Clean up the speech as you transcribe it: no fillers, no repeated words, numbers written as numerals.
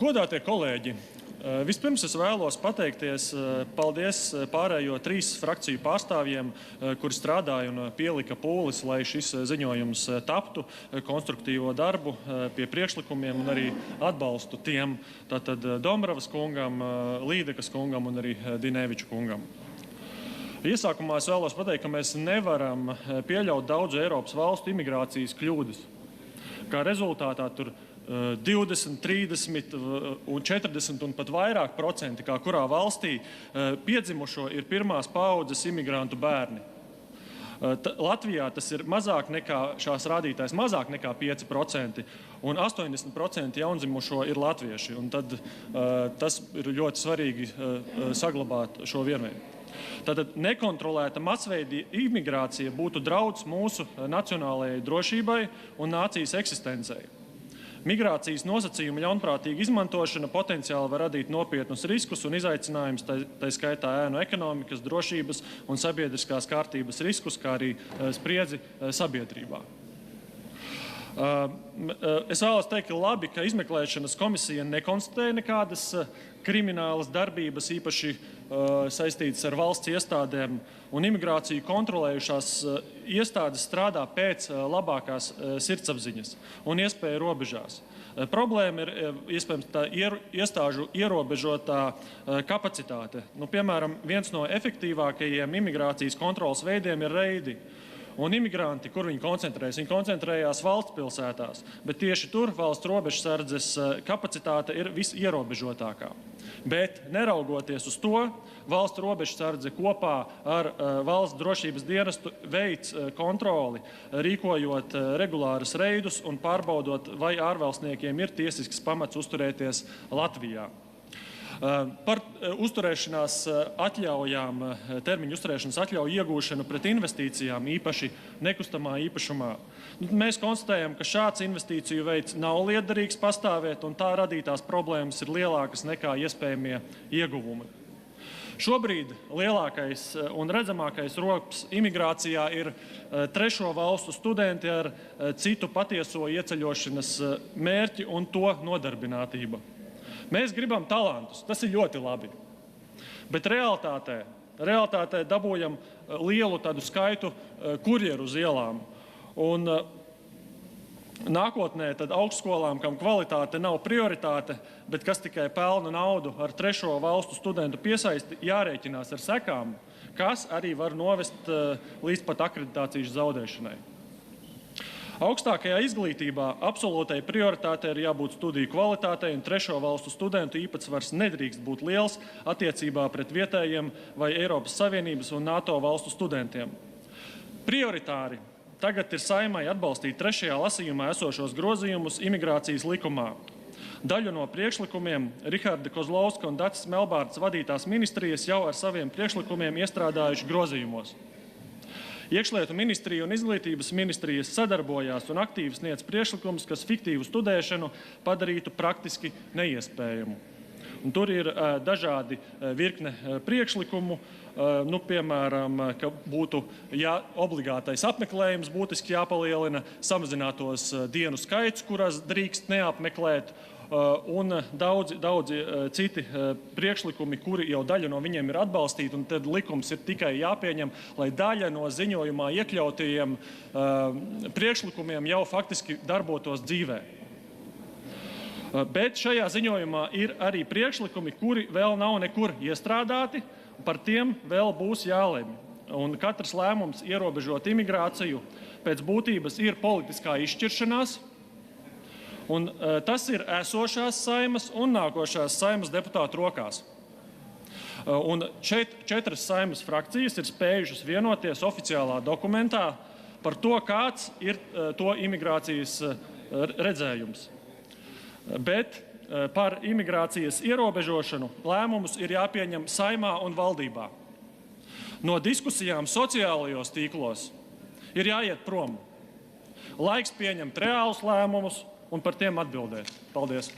Godātie kolēģi, vispirms es vēlos pateikties paldies pārējo 3 frakciju pārstāvjiem, kuri strādāja un pielika pūles, lai šis ziņojums taptu, konstruktīvo darbu pie priekšlikumiem un arī atbalstu tiem, tātad Dombravas kungam, Līdekas kungam un arī Dineviča kungam. Iesākumā es vēlos pateikt, ka mēs nevaram pieļaut daudzu Eiropas valstu imigrācijas kļūdas. Kā rezultātā tur 20, 30 un 40 un pat vairāk procenti, kā kurā valstī, piedzimušo ir pirmās paaudzes imigrantu bērni. Latvijā tas ir mazāk nekā šās rādītājs, mazāk nekā 5%, un 80% jaundzimušo ir latvieši. Un tad tas ir ļoti svarīgi saglabāt šo vienveidu. Tātad nekontrolēta masveida imigrācija būtu draudz mūsu nacionālajai drošībai un nācijas eksistencei. Migrācijas nosacījumu ļaunprātīga izmantošana potenciāli var radīt nopietnus riskus un izaicinājumus, tā skaitā ēnu ekonomikas, drošības un sabiedriskās kārtības riskus, kā arī spriedzi sabiedrībā. Es vēlos teikt, ka labi, ka izmeklēšanas komisija nekonstatēja nekādas kriminālas darbības, īpaši saistītas ar valsts iestādēm, un imigrāciju kontrolējušās iestādes strādā pēc labākās sirdsapziņas un iespēju robežās. Problēma ir iespējams tā iestāžu ierobežotā kapacitāte. Piemēram, viens no efektīvākajiem imigrācijas kontrolas veidiem ir reidi. Un imigranti, kur viņi koncentrējas? Viņi koncentrējās valsts pilsētās, bet tieši tur valsts robežsardzes kapacitāte ir visierobežotākā. Bet, neraugoties uz to, valsts robežsardze kopā ar valsts drošības dienestu veic kontroli, rīkojot regulārus reidus un pārbaudot, vai ārvalstniekiem ir tiesisks pamats uzturēties Latvijā. Par uzturēšanās atļaujām, termiņu uzturēšanas atļauju iegūšanu pret investīcijām, īpaši nekustamā īpašumā. Mēs konstatējam, ka šāds investīciju veids nav lietderīgs pastāvēt, un tā radītās problēmas ir lielākas nekā iespējamie ieguvumi. Šobrīd lielākais un redzamākais rops imigrācijā ir trešo valstu studenti ar citu patieso ieceļošanas mērķi un to nodarbinātība. Mēs gribam talantus, tas ir ļoti labi, bet realitātē dabūjam lielu tādu skaitu kurjeru uz ielām. Un nākotnē tad augstskolām, kam kvalitāte nav prioritāte, bet kas tikai pelna naudu ar trešo valstu studentu piesaisti, jārēķinās ar sekām, kas arī var novest līdz pat akreditācijas zaudēšanai. Augstākajā izglītībā absolūtai prioritātei ir jābūt studiju kvalitātei, un trešo valstu studentu īpatsvars nedrīkst būt liels attiecībā pret vietējiem vai Eiropas Savienības un NATO valstu studentiem. Prioritāri tagad ir Saeimai atbalstīt 3. lasījumā esošos grozījumus imigrācijas likumā. Daļu no priekšlikumiem Riharda Kozlovska un Dacis Melbārds vadītās ministrijas jau ar saviem priekšlikumiem iestrādājuši grozījumos. Iekšlietu ministrija un izglītības ministrijas sadarbojās un aktīvi sniedz priekšlikumus, kas fiktīvu studēšanu padarītu praktiski neiespējamu. Un tur ir dažādi virkne priekšlikumu, piemēram, ka būtu obligātais apmeklējums būtiski jāpalielina, samazinātos dienu skaits, kuras drīkst neapmeklēt, un daudzi citi priekšlikumi, kuri jau daļa no viņiem ir atbalstīti, un tad likums ir tikai jāpieņem, lai daļa no ziņojumā iekļautajiem priekšlikumiem jau faktiski darbotos dzīvē. Bet šajā ziņojumā ir arī priekšlikumi, kuri vēl nav nekur iestrādāti, par tiem vēl būs jālemj. Un katrs lēmums ierobežot imigrāciju pēc būtības ir politiskā izšķiršanās, un tas ir esošās Saeimas un nākošās Saeimas deputātu rokās. Un 4 Saeimas frakcijas ir spējušas vienoties oficiālā dokumentā par to, kāds ir to imigrācijas redzējums. Bet par imigrācijas ierobežošanu lēmumus ir jāpieņem Saeimā un valdībā. No diskusijām sociālajos tīklos ir jāiet prom. Laiks pieņemt reālus lēmumus un par tiem atbildēt. Paldies!